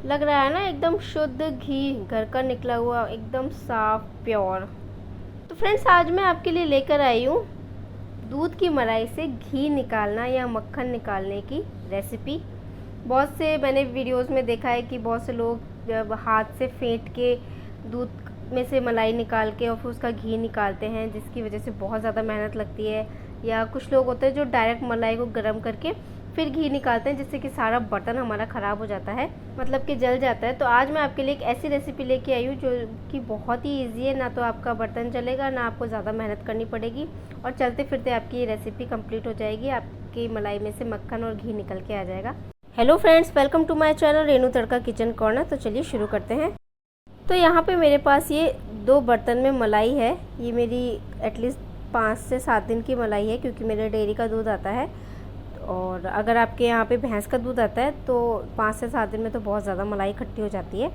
लग रहा है ना एकदम शुद्ध घी, घर का निकला हुआ, एकदम साफ प्योर। तो फ्रेंड्स, आज मैं आपके लिए लेकर आई हूँ दूध की मलाई से घी निकालना या मक्खन निकालने की रेसिपी। बहुत से मैंने वीडियोस में देखा है कि बहुत से लोग जब हाथ से फेंट के दूध में से मलाई निकाल के और फिर उसका घी निकालते हैं, जिसकी वजह से बहुत ज़्यादा मेहनत लगती है। या कुछ लोग होते हैं जो डायरेक्ट मलाई को गर्म करके फिर घी निकालते हैं, जिससे कि सारा बर्तन हमारा ख़राब हो जाता है, मतलब कि जल जाता है। तो आज मैं आपके लिए एक ऐसी रेसिपी लेके आई हूँ जो कि बहुत ही ईजी है। ना तो आपका बर्तन जलेगा, ना आपको ज़्यादा मेहनत करनी पड़ेगी, और चलते फिरते आपकी ये रेसिपी कंप्लीट हो जाएगी। आपकी मलाई में से मक्खन और घी निकल के आ जाएगा। Hello friends, welcome to my channel Renu Tadka kitchen corner. तो चलिए शुरू करते हैं। तो यहाँ पे मेरे पास ये 2 बर्तन में मलाई है। ये मेरी एटलीस्ट 5 से 7 दिन की मलाई है, क्योंकि मेरे डेयरी का दूध आता है। और अगर आपके यहाँ पे भैंस का दूध आता है तो 5 से 7 दिन में तो बहुत ज़्यादा मलाई इकट्ठी हो जाती है।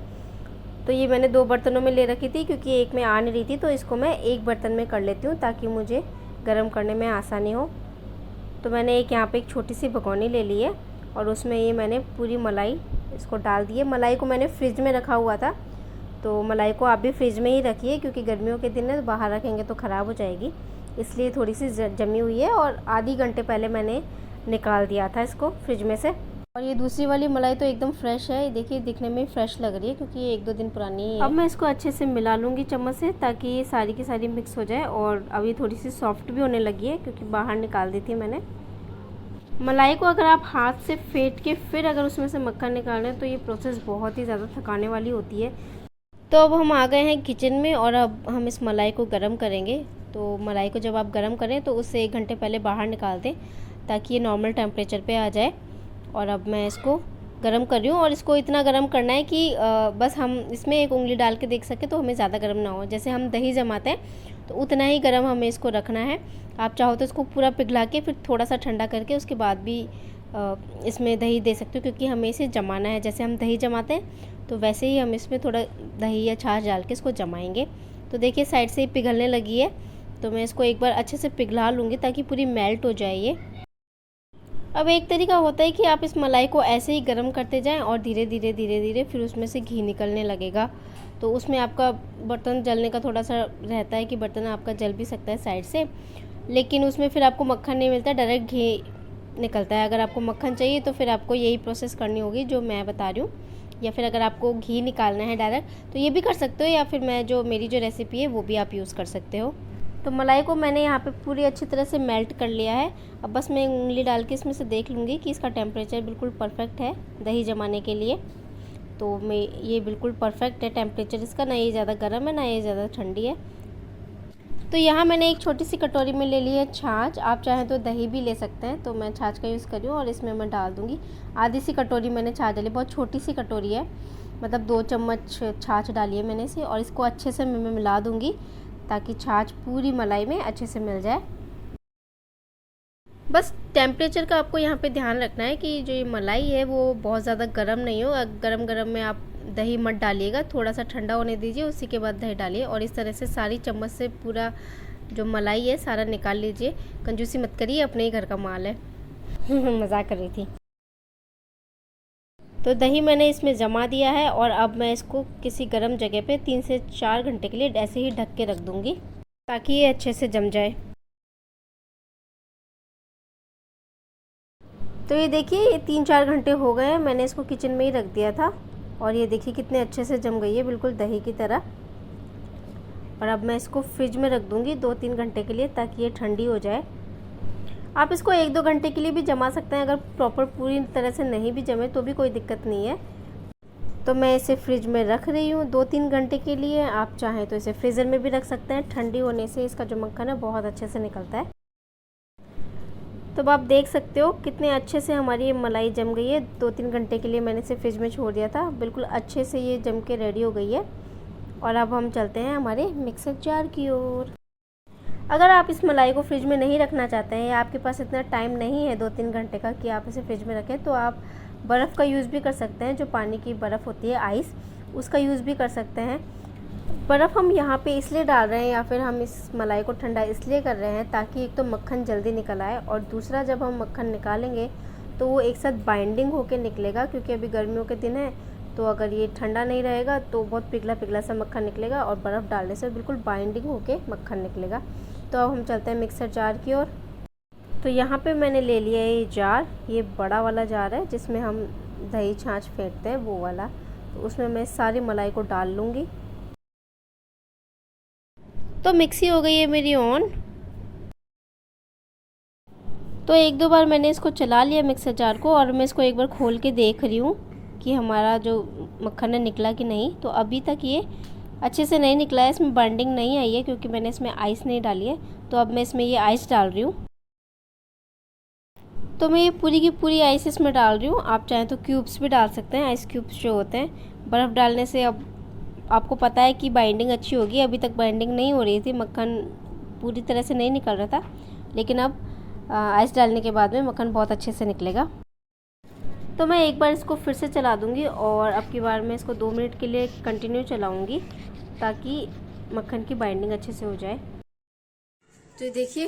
तो ये मैंने 2 बर्तनों में ले रखी थी, क्योंकि एक में आ नहीं रही थी, तो इसको मैं एक बर्तन में कर लेती हूँ ताकि मुझे गर्म करने में आसानी हो। तो मैंने यहाँ पे एक छोटी सी भगोनी ले ली है और उसमें ये मैंने पूरी मलाई इसको डाल दी है। मलाई को मैंने फ्रिज में रखा हुआ था, तो मलाई को आप भी फ्रिज में ही रखिए, क्योंकि गर्मियों के दिन है, बाहर रखेंगे तो ख़राब हो जाएगी, इसलिए थोड़ी सी जमी हुई है। और आधी घंटे पहले मैंने निकाल दिया था इसको फ्रिज में से। और ये दूसरी वाली मलाई तो एकदम फ्रेश है, देखिए दिखने में फ्रेश लग रही है, क्योंकि ये 1-2 दिन पुरानी है। अब मैं इसको अच्छे से मिला लूँगी चम्मच से, ताकि ये सारी की सारी मिक्स हो जाए। और अब ये थोड़ी सी सॉफ्ट भी होने लगी है, क्योंकि बाहर निकाल दी थी मैंने। मलाई को अगर आप हाथ से फेंट के फिर अगर उसमें से मक्खन निकाल रहे हैं तो ये प्रोसेस बहुत ही ज़्यादा थकाने वाली होती है। तो अब हम आ गए हैं किचन में और अब हम इस मलाई को गर्म करेंगे। तो मलाई को जब आप गर्म करें तो उससे 1 घंटे पहले बाहर निकाल दें, ताकि ये नॉर्मल टेम्परेचर पे आ जाए। और अब मैं इसको गर्म कर रही हूँ, और इसको इतना गर्म करना है कि बस हम इसमें एक उंगली डाल के देख सकें, तो हमें ज़्यादा गर्म ना हो। जैसे हम दही जमाते हैं तो उतना ही गर्म हमें इसको रखना है। आप चाहो तो इसको पूरा पिघला के फिर थोड़ा सा ठंडा करके उसके बाद भी इसमें दही दे सकते हो, क्योंकि हमें इसे जमाना है। जैसे हम दही जमाते हैं तो वैसे ही हम इसमें थोड़ा दही या छाछ डाल के इसको जमाएंगे। तो देखिए साइड से ही पिघलने लगी है, तो मैं इसको एक बार अच्छे से पिघला लूँगी ताकि पूरी मेल्ट हो जाए ये। अब एक तरीका होता है कि आप इस मलाई को ऐसे ही गर्म करते जाएं और धीरे धीरे फिर उसमें से घी निकलने लगेगा। तो उसमें आपका बर्तन जलने का थोड़ा सा रहता है कि बर्तन आपका जल भी सकता है साइड से, लेकिन उसमें फिर आपको मक्खन नहीं मिलता, डायरेक्ट घी निकलता है। अगर आपको मक्खन चाहिए तो फिर आपको यही प्रोसेस करनी होगी जो मैं बता रही हूँ, या फिर अगर आपको घी निकालना है डायरेक्ट तो ये भी कर सकते हो, या फिर मेरी जो रेसिपी है वो भी आप यूज़ कर सकते हो। तो मलाई को मैंने यहाँ पे पूरी अच्छी तरह से मेल्ट कर लिया है। अब बस मैं उंगली डाल के इसमें से देख लूँगी कि इसका टेम्परेचर बिल्कुल परफेक्ट है दही जमाने के लिए। तो ये बिल्कुल परफेक्ट है टेम्परेचर इसका, ना ये ज़्यादा गर्म है ना ये ज़्यादा ठंडी है। तो यहाँ मैंने एक छोटी सी कटोरी में ले ली है छाछ। आप चाहें तो दही भी ले सकते हैं, तो मैं छाछ का यूज़ कर रही हूँ और इसमें मैं डाल दूँगी आधी सी कटोरी मैंने छाछ डाली। बहुत छोटी सी कटोरी है, मतलब 2 चम्मच छाछ डाली है मैंने इसे, और इसको अच्छे से मैं मिला दूँगी ताकि छाछ पूरी मलाई में अच्छे से मिल जाए। बस टेम्परेचर का आपको यहाँ पे ध्यान रखना है कि जो ये मलाई है वो बहुत ज़्यादा गर्म नहीं हो। गरम गरम में आप दही मत डालिएगा, थोड़ा सा ठंडा होने दीजिए, उसी के बाद दही डालिए। और इस तरह से सारी चम्मच से पूरा जो मलाई है सारा निकाल लीजिए। कंजूसी मत करिए, अपने ही घर का माल है। मजाक कर रही थी। तो दही मैंने इसमें जमा दिया है, और अब मैं इसको किसी गर्म जगह पे 3 से 4 घंटे के लिए ऐसे ही ढक के रख दूँगी, ताकि ये अच्छे से जम जाए। तो ये देखिए ये 3-4 घंटे हो गए हैं, मैंने इसको किचन में ही रख दिया था, और ये देखिए कितने अच्छे से जम गई है, बिल्कुल दही की तरह। और अब मैं इसको फ्रिज में रख दूँगी 2-3 घंटे के लिए, ताकि ये ठंडी हो जाए। आप इसको 1-2 घंटे के लिए भी जमा सकते हैं, अगर प्रॉपर पूरी तरह से नहीं भी जमे तो भी कोई दिक्कत नहीं है। तो मैं इसे फ्रिज में रख रही हूँ 2-3 घंटे के लिए। आप चाहें तो इसे फ्रीज़र में भी रख सकते हैं, ठंडी होने से इसका जो मक्खन है बहुत अच्छे से निकलता है। तो अब आप देख सकते हो कितने अच्छे से हमारी ये मलाई जम गई है। 2-3 घंटे के लिए मैंने इसे फ्रिज में छोड़ दिया था, बिल्कुल अच्छे से ये जम के रेडी हो गई है। और अब हम चलते हैं हमारे मिक्सर जार की ओर। अगर आप इस मलाई को फ्रिज में नहीं रखना चाहते हैं, या आपके पास इतना टाइम नहीं है 2-3 घंटे का कि आप इसे फ्रिज में रखें, तो आप बर्फ़ का यूज़ भी कर सकते हैं। जो पानी की बर्फ़ होती है, आइस, उसका यूज़ भी कर सकते हैं। बर्फ़ हम यहाँ पे इसलिए डाल रहे हैं, या फिर हम इस मलाई को ठंडा इसलिए कर रहे हैं ताकि एक तो मक्खन जल्दी निकल आए, और दूसरा जब हम मक्खन निकालेंगे तो वो एक साथ बाइंडिंग होके निकलेगा, क्योंकि अभी गर्मियों के दिन है तो अगर ये ठंडा नहीं रहेगा तो बहुत पिघला पिघला सा मक्खन निकलेगा और बर्फ़ डालने से बिल्कुल बाइंडिंग होके मक्खन निकलेगा। तो अब हम चलते हैं मिक्सर जार की ओर। तो यहाँ पे मैंने ले लिया ये जार, ये बड़ा वाला जार है जिसमें हम दही छाछ फेंटते हैं वो वाला। तो उसमें मैं सारी मलाई को डाल लूँगी। तो मिक्सी हो गई है मेरी ऑन। तो एक दो बार मैंने इसको चला लिया मिक्सर जार को, और मैं इसको एक बार खोल के देख रही हूँ कि हमारा जो मक्खन है निकला कि नहीं। तो अभी तक ये अच्छे से नहीं निकला है, इसमें बाइंडिंग नहीं आई है क्योंकि मैंने इसमें आइस नहीं डाली है। तो अब मैं इसमें ये आइस डाल रही हूँ। तो मैं ये पूरी की पूरी आइस इसमें डाल रही हूँ। आप चाहें तो क्यूब्स भी डाल सकते हैं, आइस क्यूब्स जो होते हैं। बर्फ़ डालने से अब आपको पता है कि बाइंडिंग अच्छी होगी। अभी तक बाइंडिंग नहीं हो रही थी, मक्खन पूरी तरह से नहीं निकल रहा था, लेकिन अब आइस डालने के बाद में मक्खन बहुत अच्छे से निकलेगा। तो मैं एक बार इसको फिर से चला दूंगी और अब की बार मैं इसको 2 मिनट के लिए कंटिन्यू चलाऊंगी ताकि मक्खन की बाइंडिंग अच्छे से हो जाए। तो ये देखिए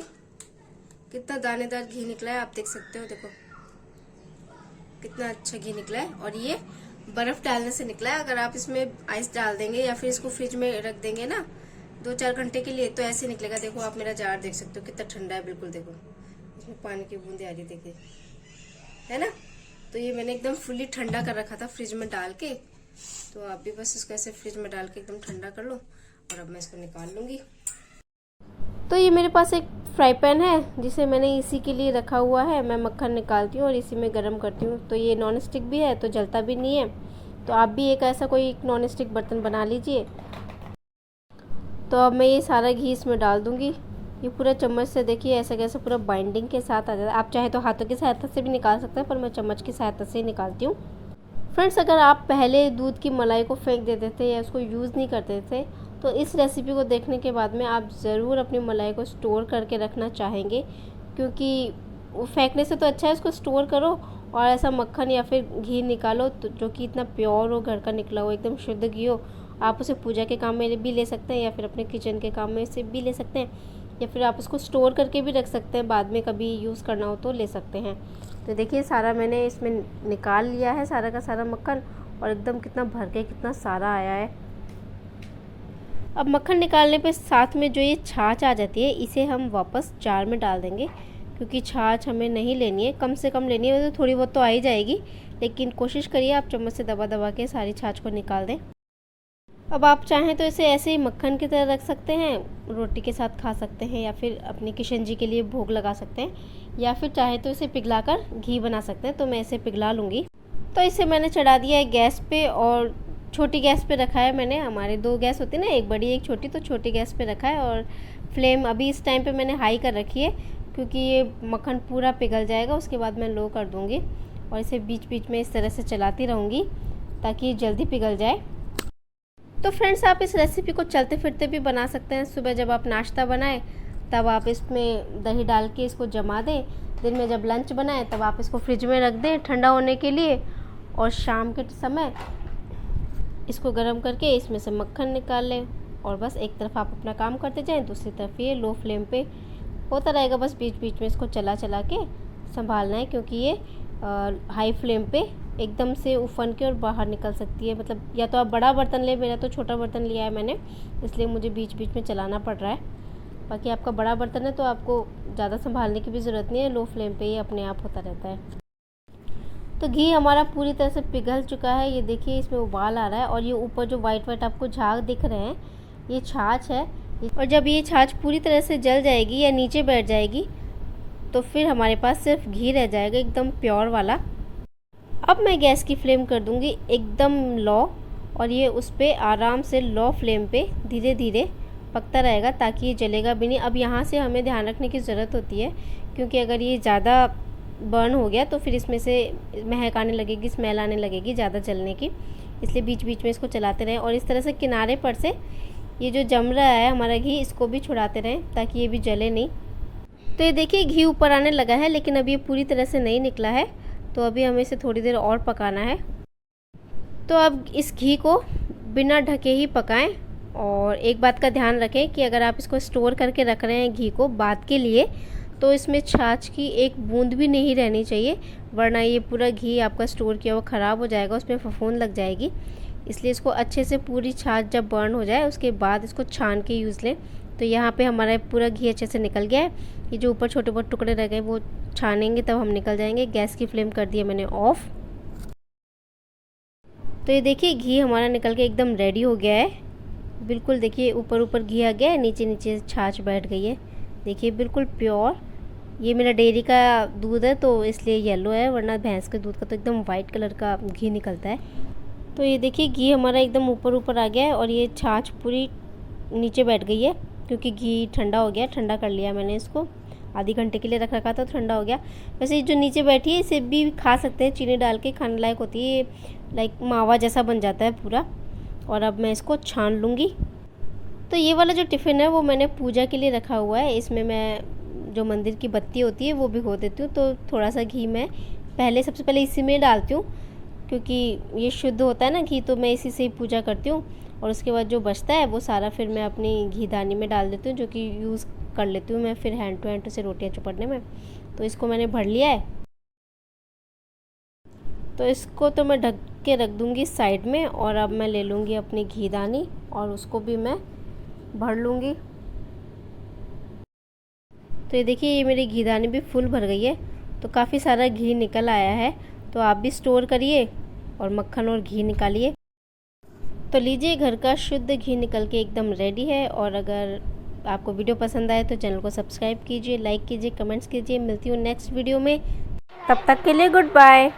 कितना दानेदार घी निकला है, आप देख सकते हो। देखो कितना अच्छा घी निकला है, और ये बर्फ़ डालने से निकला है। अगर आप इसमें आइस डाल देंगे या फिर इसको फ्रिज में रख देंगे ना 2-4 घंटे के लिए, तो ऐसे निकलेगा। देखो आप मेरा जार देख सकते हो कितना ठंडा है, बिल्कुल देखो इसमें पानी की बूंदें आ रही, देखिए, है ना। तो ये मैंने एकदम फुल्ली ठंडा कर रखा था फ्रिज में डाल के। तो आप भी बस इसको ऐसे फ्रिज में डाल के एकदम ठंडा कर लो, और अब मैं इसको निकाल लूंगी। तो ये मेरे पास एक फ्राई पैन है जिसे मैंने इसी के लिए रखा हुआ है। मैं मक्खन निकालती हूँ और इसी में गरम करती हूँ। तो ये नॉन स्टिक भी है तो जलता भी नहीं है। तो आप भी एक ऐसा कोई एक नॉन स्टिक बर्तन बना लीजिए। तो अब मैं ये सारा घी इसमें डाल दूँगी। ये पूरा चम्मच से देखिए ऐसा कैसे पूरा बाइंडिंग के साथ आ जाता है। आप चाहे तो हाथों की सहायता से भी निकाल सकते हैं, पर मैं चम्मच की सहायता से ही निकालती हूँ। फ्रेंड्स, अगर आप पहले दूध की मलाई को फेंक देते थे या उसको यूज़ नहीं करते थे, तो इस रेसिपी को देखने के बाद में आप ज़रूर अपनी मलाई को स्टोर करके रखना चाहेंगे, क्योंकि वो फेंकने से तो अच्छा है उसको स्टोर करो और ऐसा मक्खन या फिर घी निकालो तो जो कि इतना प्योर हो, घर का निकला हो, एकदम शुद्ध घी हो। आप उसे पूजा के काम में भी ले सकते हैं या फिर अपने किचन के काम में से भी ले सकते हैं, या फिर आप उसको स्टोर करके भी रख सकते हैं, बाद में कभी यूज़ करना हो तो ले सकते हैं। तो देखिए सारा मैंने इसमें निकाल लिया है, सारा का सारा मक्खन, और एकदम कितना भर के कितना सारा आया है। अब मक्खन निकालने पे साथ में जो ये छाछ आ जाती है, इसे हम वापस जार में डाल देंगे, क्योंकि छाछ हमें नहीं लेनी है, कम से कम लेनी है। तो थोड़ी बहुत तो आ ही जाएगी, लेकिन कोशिश करिए आप चम्मच से दबा दबा के सारी छाछ को निकाल दें। अब आप चाहें तो इसे ऐसे ही मक्खन की तरह रख सकते हैं, रोटी के साथ खा सकते हैं, या फिर अपनी किशन जी के लिए भोग लगा सकते हैं, या फिर चाहे तो इसे पिघलाकर घी बना सकते हैं। तो मैं इसे पिघला लूँगी। तो इसे मैंने चढ़ा दिया है गैस पे, और छोटी गैस पे रखा है मैंने। हमारे 2 गैस होती है ना, एक बड़ी एक छोटी, तो छोटी गैस पे रखा है। और फ्लेम अभी इस टाइम पे मैंने हाई कर रखी है, क्योंकि ये मक्खन पूरा पिघल जाएगा। उसके बाद मैं लो कर दूँगी और इसे बीच बीच में इस तरह से चलाती रहूँगी ताकि ये जल्दी पिघल जाए। तो फ्रेंड्स, आप इस रेसिपी को चलते फिरते भी बना सकते हैं। सुबह जब आप नाश्ता बनाएं तब आप इसमें दही डाल के इसको जमा दें। दिन में जब लंच बनाएं तब आप इसको फ्रिज में रख दें ठंडा होने के लिए, और शाम के समय इसको गर्म करके इसमें से मक्खन निकाल लें। और बस एक तरफ आप अपना काम करते जाएं, दूसरी तरफ ये लो फ्लेम पे होता रहेगा। बस बीच बीच में इसको चला चला के संभालना है, क्योंकि ये हाई फ्लेम पे एकदम से उफन के और बाहर निकल सकती है। मतलब या तो आप बड़ा बर्तन ले, मेरा तो छोटा बर्तन लिया है मैंने, इसलिए मुझे बीच बीच में चलाना पड़ रहा है। बाकी आपका बड़ा बर्तन है तो आपको ज़्यादा संभालने की भी ज़रूरत नहीं है, लो फ्लेम पे ही अपने आप होता रहता है। तो घी हमारा पूरी तरह से पिघल चुका है। ये देखिए इसमें उबाल आ रहा है, और ये ऊपर जो वाइट वाइट आपको झाग दिख रहे हैं ये छाछ है। और जब ये छाछ पूरी तरह से जल जाएगी या नीचे बैठ जाएगी तो फिर हमारे पास सिर्फ घी रह जाएगा, एकदम प्योर वाला। अब मैं गैस की फ्लेम कर दूंगी एकदम लो, और ये उस पर आराम से लो फ्लेम पे धीरे धीरे पकता रहेगा, ताकि ये जलेगा भी नहीं। अब यहाँ से हमें ध्यान रखने की ज़रूरत होती है, क्योंकि अगर ये ज़्यादा बर्न हो गया तो फिर इसमें से महक आने लगेगी, स्मेल आने लगेगी ज़्यादा जलने की। इसलिए बीच बीच में इसको चलाते रहें, और इस तरह से किनारे पर से ये जो जम रहा है हमारा घी, इसको भी छुड़ाते रहें ताकि ये भी जले नहीं। तो ये देखिए घी ऊपर आने लगा है, लेकिन अब ये पूरी तरह से नहीं निकला है, तो अभी हमें इसे थोड़ी देर और पकाना है। तो अब इस घी को बिना ढके ही पकाएं, और एक बात का ध्यान रखें कि अगर आप इसको स्टोर करके रख रहे हैं घी को बाद के लिए, तो इसमें छाछ की एक बूंद भी नहीं रहनी चाहिए, वरना ये पूरा घी आपका स्टोर किया हुआ ख़राब हो जाएगा, उसमें फफूंद लग जाएगी। इसलिए इसको अच्छे से पूरी छाछ जब बर्न हो जाए उसके बाद इसको छान के यूज़ लें। तो यहाँ पे हमारा पूरा घी अच्छे से निकल गया है। ये जो ऊपर छोटे बहुत टुकड़े रह गए वो छानेंगे तब हम निकल जाएंगे। गैस की फ्लेम कर दिया मैंने ऑफ़। तो ये देखिए घी हमारा निकल के एकदम रेडी हो गया है। बिल्कुल देखिए ऊपर ऊपर घी आ गया है, नीचे नीचे छाछ बैठ गई है। देखिए बिल्कुल प्योर। ये मेरा डेयरी का दूध है तो इसलिए येलो है, वरना भैंस के दूध का तो एकदम वाइट कलर का घी निकलता है। तो ये देखिए घी हमारा एकदम ऊपर ऊपर आ गया है और ये छाछ पूरी नीचे बैठ गई है, क्योंकि घी ठंडा हो गया, ठंडा कर लिया मैंने इसको। आधे घंटे के लिए रख रखा था, ठंडा हो गया। वैसे ये जो नीचे बैठी है इसे भी खा सकते हैं, चीनी डाल के खाने लायक होती है। लाइक मावा जैसा बन जाता है पूरा। और अब मैं इसको छान लूँगी। तो ये वाला जो टिफ़िन है वो मैंने पूजा के लिए रखा हुआ है। इसमें मैं जो मंदिर की बत्ती होती है वो भिगो देती हूँ। तो थोड़ा सा घी मैं सबसे पहले इसी में डालती हूँ, क्योंकि ये शुद्ध होता है ना घी, तो मैं इसी से ही पूजा करती हूँ। और उसके बाद जो बचता है वो सारा फिर मैं अपनी घीदानी में डाल देती हूँ, जो कि यूज़ कर लेती हूँ मैं फिर हैंड टू हैंड से रोटियाँ चुपड़ने में। तो इसको मैंने भर लिया है। तो इसको तो मैं ढक के रख दूँगी साइड में। और अब मैं ले लूँगी अपनी घीदानी और उसको भी मैं भर लूँगी। तो ये देखिए ये मेरी घीदानी भी फुल भर गई है, तो काफ़ी सारा घी निकल आया है। तो आप भी स्टोर करिए और मक्खन और घी निकालिए। तो लीजिए घर का शुद्ध घी निकल के एकदम रेडी है। और अगर आपको वीडियो पसंद आए तो चैनल को सब्सक्राइब कीजिए, लाइक कीजिए, कमेंट्स कीजिए। मिलती हूँ नेक्स्ट वीडियो में, तब तक के लिए गुड बाय।